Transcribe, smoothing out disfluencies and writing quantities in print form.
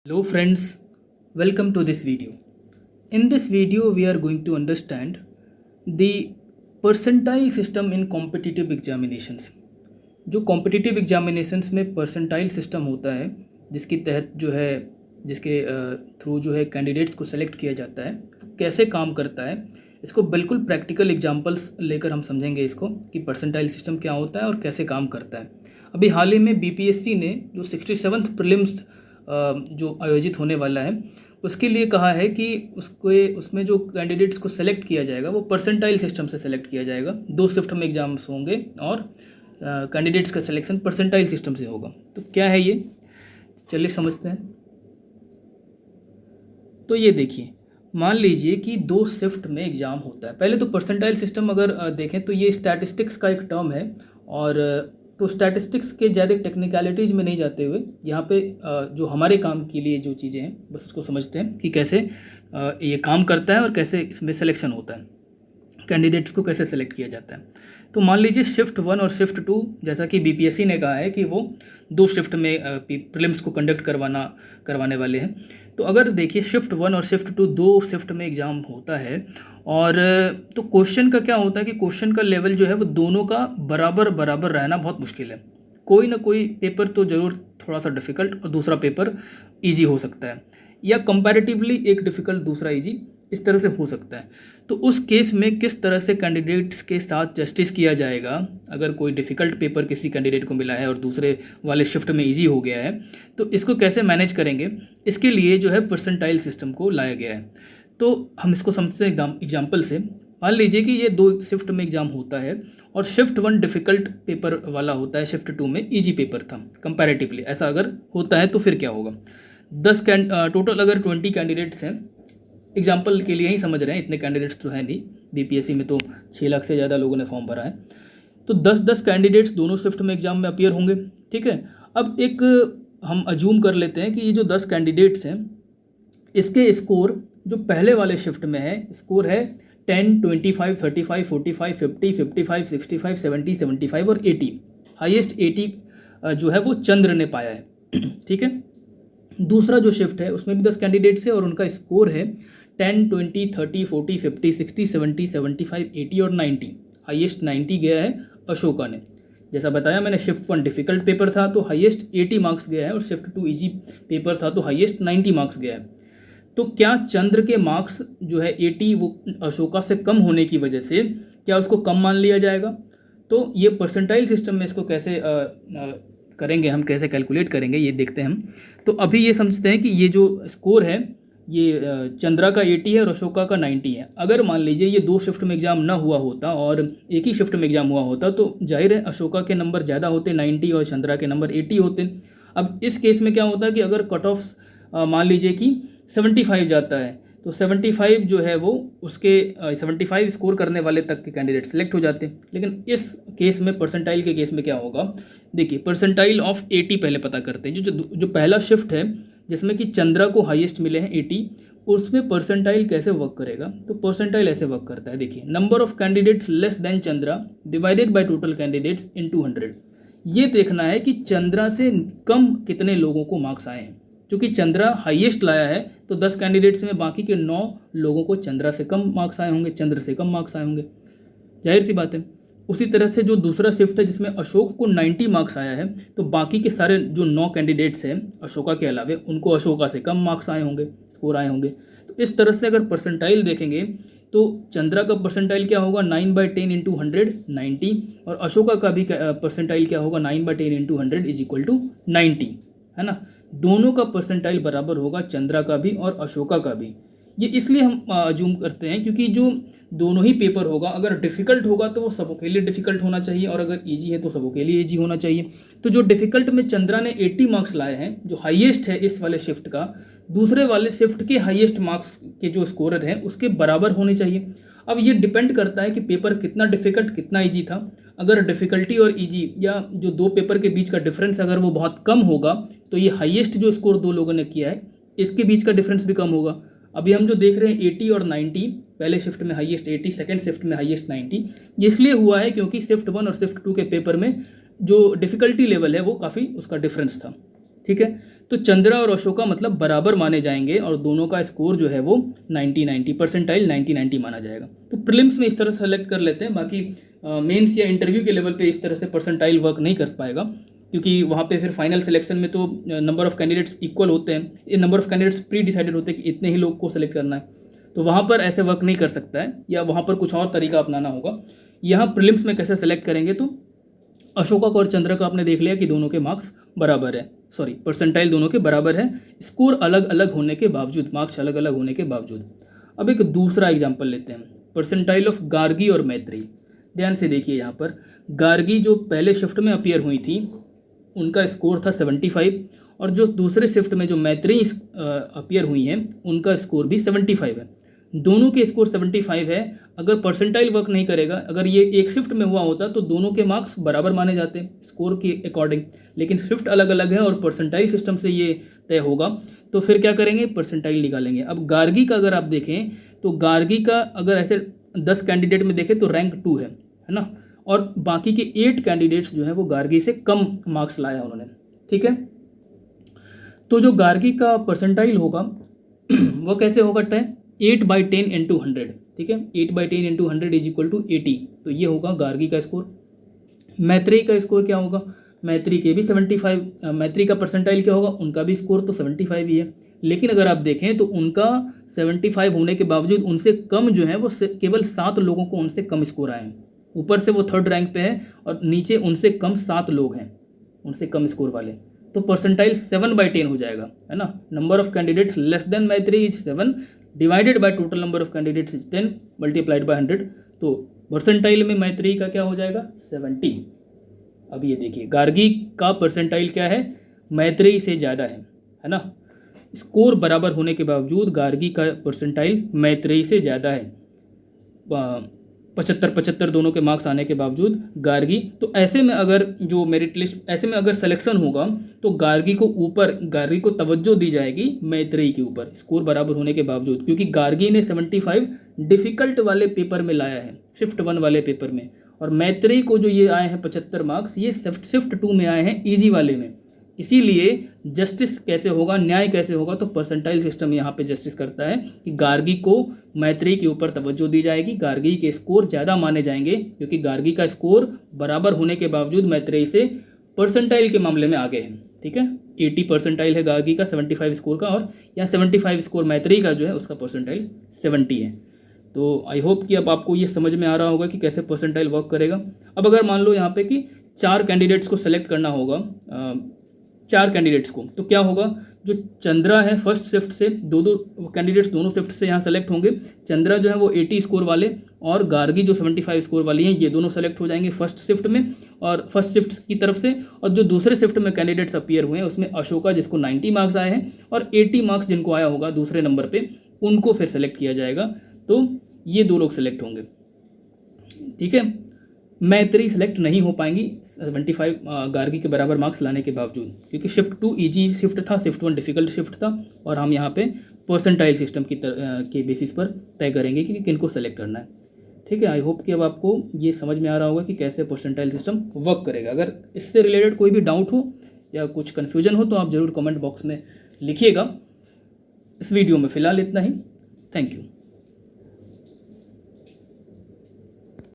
Hello friends, welcome to this video. In this video we are going to understand the percentile system in competitive examinations. जो competitive examinations में percentile system होता है जिसके तहत जो है जिसके थ्रू जो है कैंडिडेट्स को सेलेक्ट किया जाता है, कैसे काम करता है, इसको बिल्कुल प्रैक्टिकल एग्जांपल्स लेकर हम समझेंगे इसको कि परसेंटाइल सिस्टम क्या होता है और कैसे काम करता है। अभी हाल ही में बीपीएससी ने जो 67th प्रीलिम्स जो आयोजित होने वाला है उसके लिए कहा है कि उसमें जो कैंडिडेट्स को सेलेक्ट किया जाएगा वो परसेंटाइल सिस्टम से सेलेक्ट किया जाएगा। 2 शिफ्ट में एग्जाम्स होंगे और कैंडिडेट्स का सिलेक्शन परसेंटाइल सिस्टम से होगा। तो क्या है ये, चलिए समझते हैं। तो ये देखिए, मान लीजिए कि 2 शिफ्ट में एग्ज़ाम होता है। पहले तो परसेंटाइल सिस्टम अगर देखें तो ये स्टैटिस्टिक्स का एक टर्म है और तो स्टैटिस्टिक्स के ज़्यादा टेक्निकलिटीज़ में नहीं जाते हुए यहाँ पे जो हमारे काम के लिए जो चीज़ें हैं बस उसको समझते हैं कि कैसे ये काम करता है और कैसे इसमें सिलेक्शन होता है, कैंडिडेट्स को कैसे सेलेक्ट किया जाता है। तो मान लीजिए शिफ्ट 1 और शिफ्ट 2, जैसा कि बीपीएससी ने कहा है कि वो 2 शिफ्ट में प्रीलिम्स को कंडक्ट करवाने वाले हैं। तो अगर देखिए शिफ्ट 1 और शिफ्ट 2 2 शिफ्ट में एग्ज़ाम होता है और तो क्वेश्चन का क्या होता है कि क्वेश्चन का लेवल जो है वो दोनों का बराबर बराबर रहना बहुत मुश्किल है। कोई ना कोई पेपर तो ज़रूर थोड़ा सा डिफ़िकल्ट और दूसरा पेपर ईजी हो सकता है, या कंपैरेटिवली एक डिफ़िकल्ट दूसरा ईजी, इस तरह से हो सकता है। तो उस केस में किस तरह से कैंडिडेट्स के साथ जस्टिस किया जाएगा, अगर कोई डिफ़िकल्ट पेपर किसी कैंडिडेट को मिला है और दूसरे वाले शिफ्ट में इजी हो गया है, तो इसको कैसे मैनेज करेंगे, इसके लिए जो है परसेंटाइल सिस्टम को लाया गया है। तो हम इसको समझते हैं एग्जाम्पल से। मान लीजिए कि ये 2 शिफ्ट में एग्ज़ाम होता है और शिफ्ट 1 डिफ़िकल्ट पेपर वाला होता है, शिफ्ट 2 में ईजी पेपर था कंपैरेटिवली। ऐसा अगर होता है तो फिर क्या होगा, 10 टोटल अगर 20 कैंडिडेट्स हैं, एग्जाम्पल के लिए ही समझ रहे हैं, इतने कैंडिडेट्स तो हैं नहीं, बीपीएससी में तो 6 लाख से ज़्यादा लोगों ने फॉर्म भरा है। तो 10-10 कैंडिडेट्स दोनों शिफ्ट में एग्ज़ाम में अपीयर होंगे, ठीक है। अब एक हम अज्यूम कर लेते हैं कि ये जो 10 कैंडिडेट्स हैं इसके स्कोर जो पहले वाले शिफ्ट में है, स्कोर है 10, 25, 35, 45, 50, 55, 65, 70, 75 और 80। हाईएस्ट 80 जो है वो चंद्र ने पाया है, ठीक है। दूसरा जो शिफ्ट है उसमें भी 10 कैंडिडेट्स है और उनका स्कोर है 10, 20, 30, 40, 50, 60, 70, 75, 80 और 90। हाईएस्ट 90 गया है अशोका ने। जैसा बताया मैंने, शिफ्ट 1 डिफ़िकल्ट पेपर था तो हाईएस्ट 80 मार्क्स गया है और शिफ्ट 2 इजी पेपर था तो हाईएस्ट 90 मार्क्स गया है। तो क्या चंद्र के मार्क्स जो है 80 वो अशोका से कम होने की वजह से क्या उसको कम मान लिया जाएगा? तो ये परसेंटाइल सिस्टम में इसको कैसे करेंगे, हम कैसे कैलकुलेट करेंगे ये देखते हैं हम। तो अभी ये समझते हैं कि ये जो स्कोर है ये चंद्रा का 80 है और अशोका का 90 है। अगर मान लीजिए ये 2 शिफ्ट में एग्ज़ाम ना हुआ होता और एक ही शिफ्ट में एग्ज़ाम हुआ होता तो जाहिर है अशोका के नंबर ज़्यादा होते 90 और चंद्रा के नंबर 80 होते। अब इस केस में क्या होता है कि अगर कट ऑफ मान लीजिए कि 75 जाता है तो 75 जो है वो उसके 75 स्कोर करने वाले तक के कैंडिडेट सेलेक्ट हो जाते हैं। लेकिन इस केस में परसेंटाइल के केस में क्या होगा, देखिए परसेंटाइल ऑफ 80 पहले पता करते हैं। जो पहला शिफ्ट है जिसमें कि चंद्रा को हाईएस्ट मिले हैं 80, उसमें परसेंटाइल कैसे वर्क करेगा, तो परसेंटाइल ऐसे वर्क करता है। देखिए, number of candidates less then Chandra divided by total candidates into 100। ये देखना है कि चंद्रा से कम कितने लोगों को मार्क्स आए हैं। क्योंकि चंद्रा हाईएस्ट लाया है तो 10 कैंडिडेट्स में बाकी के 9 लोगों को चंद्रा से कम मार्क्स आए होंगे, चंद्र से कम मार्क्स आए होंगे, जाहिर सी बात है। उसी तरह से जो दूसरा शिफ्ट है जिसमें अशोक को 90 मार्क्स आया है तो बाकी के सारे जो 9 कैंडिडेट्स हैं अशोका के अलावे उनको अशोका से कम मार्क्स आए होंगे, स्कोर आए होंगे। तो इस तरह से अगर परसेंटाइल देखेंगे तो चंद्रा का परसेंटाइल क्या होगा, 9/10 इंटू 100 90, और अशोका का भी परसेंटाइल क्या होगा, 9/10 इंटू 100 इज इक्वल टू 90, है ना। दोनों का परसेंटाइल बराबर होगा, चंद्रा का भी और अशोका का भी। ये इसलिए हम अज्यूम करते हैं क्योंकि जो दोनों ही पेपर होगा, अगर डिफ़िकल्ट होगा तो वो सबों के लिए डिफ़िकल्ट होना चाहिए और अगर इजी है तो सबों के लिए इजी होना चाहिए। तो जो डिफ़िकल्ट में चंद्रा ने 80 मार्क्स लाए हैं, जो हाईएस्ट है इस वाले शिफ्ट का, दूसरे वाले शिफ्ट के हाईएस्ट मार्क्स के जो स्कोरर हैं उसके बराबर होने चाहिए। अब ये डिपेंड करता है कि पेपर कितना डिफ़िकल्ट कितना ईजी था। अगर डिफ़िकल्टी और ईजी या जो 2 पेपर के बीच का डिफरेंस अगर वो बहुत कम होगा तो ये हाईएस्ट जो स्कोर 2 लोगों ने किया है इसके बीच का डिफरेंस भी कम होगा। अभी हम जो देख रहे हैं 80 और 90, पहले शिफ्ट में हाईएस्ट 80, सेकंड शिफ्ट में हाईएस्ट 90, ये इसलिए हुआ है क्योंकि शिफ्ट 1 और शिफ्ट 2 के पेपर में जो डिफ़िकल्टी लेवल है वो काफ़ी उसका डिफरेंस था, ठीक है। तो चंद्रा और अशोका मतलब बराबर माने जाएंगे और दोनों का स्कोर जो है वो 90-90 परसेंटाइल 90-90 माना जाएगा। तो प्रीलिम्स में इस तरह सेलेक्ट कर लेते हैं, बाकी मेंस या इंटरव्यू के लेवल पे इस तरह से परसेंटाइल वर्क नहीं कर पाएगा, क्योंकि वहाँ पे फिर फाइनल सिलेक्शन में तो नंबर ऑफ कैंडिडेट्स इक्वल होते हैं, ये number of candidates pre decided होते हैं कि इतने ही लोग को सेलेक्ट करना है, तो वहाँ पर ऐसे वर्क नहीं कर सकता है, या वहाँ पर कुछ और तरीका अपनाना होगा। यहाँ प्रीलिम्स में कैसे सेलेक्ट करेंगे, तो अशोका और चंद्र का आपने देख लिया कि दोनों के मार्क्स बराबर है, सॉरी परसेंटाइल दोनों के बराबर है, स्कोर अलग अलग होने के बावजूद, मार्क्स अलग अलग होने के बावजूद। अब एक दूसरा एग्जाम्पल लेते हैं, परसेंटाइल ऑफ गार्गी और मैत्री। ध्यान से देखिए, यहाँ पर गार्गी जो पहले शिफ्ट में अपीयर हुई थी उनका स्कोर था 75, और जो दूसरे शिफ्ट में जो मैत्री अपीयर हुई हैं उनका स्कोर भी 75 है। दोनों के स्कोर 75 है। अगर परसेंटाइल वर्क नहीं करेगा, अगर ये एक शिफ्ट में हुआ होता तो दोनों के मार्क्स बराबर माने जाते स्कोर के अकॉर्डिंग, लेकिन शिफ्ट अलग अलग है और परसेंटाइल सिस्टम से ये तय होगा, तो फिर क्या करेंगे, परसेंटाइल निकालेंगे। अब गार्गी का अगर आप देखें तो गार्गी का अगर ऐसे 10 कैंडिडेट में देखें तो रैंक 2 है ना, और बाकी के 8 कैंडिडेट्स जो हैं वो गार्गी से कम मार्क्स लाया उन्होंने, ठीक है। तो जो गार्गी का परसेंटाइल होगा वो कैसे होगा तय, 8/10 × 100, ठीक है, 8/10 × 100 इज इक्वल टू 80, तो ये होगा गार्गी का स्कोर। मैत्री का स्कोर क्या होगा, मैत्री के भी 75, मैत्री का परसेंटाइल क्या होगा, उनका भी स्कोर तो 75 ही है, लेकिन अगर आप देखें तो उनका 75 होने के बावजूद उनसे कम जो है वो केवल 7 लोगों को उनसे कम स्कोर आए हैं। ऊपर से वो 3rd रैंक पे है और नीचे उनसे कम 7 लोग हैं उनसे कम स्कोर वाले, तो परसेंटाइल 7/10 हो जाएगा, है ना। Number of candidates less than Maitri is 7 divided by total number of candidates is 10 multiplied by 100, तो परसेंटाइल में मैत्री का क्या हो जाएगा, 70। अब ये देखिए गार्गी का परसेंटाइल क्या है, मैत्री से ज़्यादा है ना। स्कोर बराबर होने के बावजूद गार्गी का परसेंटाइल मैत्री से ज़्यादा है, 75 दोनों के मार्क्स आने के बावजूद गार्गी। तो ऐसे में अगर जो मेरिट लिस्ट, ऐसे में अगर सिलेक्शन होगा तो गार्गी को तवज्जो दी जाएगी मैत्री के ऊपर, स्कोर बराबर होने के बावजूद, क्योंकि गार्गी ने 75 डिफ़िकल्ट वाले पेपर में लाया है, शिफ्ट 1 वाले पेपर में, और मैत्री को जो ये आए हैं 75 मार्क्स, ये शिफ्ट 2 में आए हैं ईजी वाले में। इसीलिए जस्टिस कैसे होगा, न्याय कैसे होगा, तो परसेंटाइल सिस्टम यहाँ पे जस्टिस करता है कि गार्गी को मैत्री के ऊपर तवज्जो दी जाएगी, गार्गी के स्कोर ज़्यादा माने जाएंगे, क्योंकि गार्गी का स्कोर बराबर होने के बावजूद मैत्री से परसेंटाइल के मामले में आगे है, ठीक है। 80 परसेंटाइल है गार्गी का 75 स्कोर का, और यहाँ 75 स्कोर मैत्री का जो है उसका परसेंटाइल 70 है। तो आई होप कि अब आपको ये समझ में आ रहा होगा कि कैसे परसेंटाइल वर्क करेगा। अब अगर मान लो यहाँ पे कि 4 कैंडिडेट्स को सेलेक्ट करना होगा, 4 कैंडिडेट्स को, तो क्या होगा, जो चंद्रा है फर्स्ट शिफ्ट से, दो कैंडिडेट्स दोनों शिफ्ट से यहाँ सेलेक्ट होंगे। चंद्रा जो है वो 80 स्कोर वाले और गार्गी जो 75 स्कोर वाली हैं, ये दोनों सेलेक्ट हो जाएंगे फर्स्ट शिफ्ट में और फर्स्ट शिफ्ट की तरफ से। और जो दूसरे शिफ्ट में कैंडिडेट्स अपीयर हुए हैं उसमें अशोका जिसको 90 मार्क्स आए हैं और 80 मार्क्स जिनको आया होगा दूसरे नंबर पर, उनको फिर सेलेक्ट किया जाएगा। तो ये 2 लोग सेलेक्ट होंगे, ठीक है। मैत्री सेलेक्ट नहीं हो पाएंगी 75 गार्गी के बराबर मार्क्स लाने के बावजूद, क्योंकि शिफ्ट 2 इजी शिफ्ट था, शिफ्ट 1 डिफिकल्ट शिफ्ट था, और हम यहाँ पे परसेंटाइल सिस्टम के बेसिस पर तय करेंगे कि किनको सेलेक्ट करना है, ठीक है। आई होप कि अब आपको ये समझ में आ रहा होगा कि कैसे परसेंटाइल सिस्टम वर्क करेगा। अगर इससे रिलेटेड कोई भी डाउट हो या कुछ कन्फ्यूजन हो तो आप ज़रूर कमेंट बॉक्स में लिखिएगा। इस वीडियो में फ़िलहाल इतना ही। Thank you.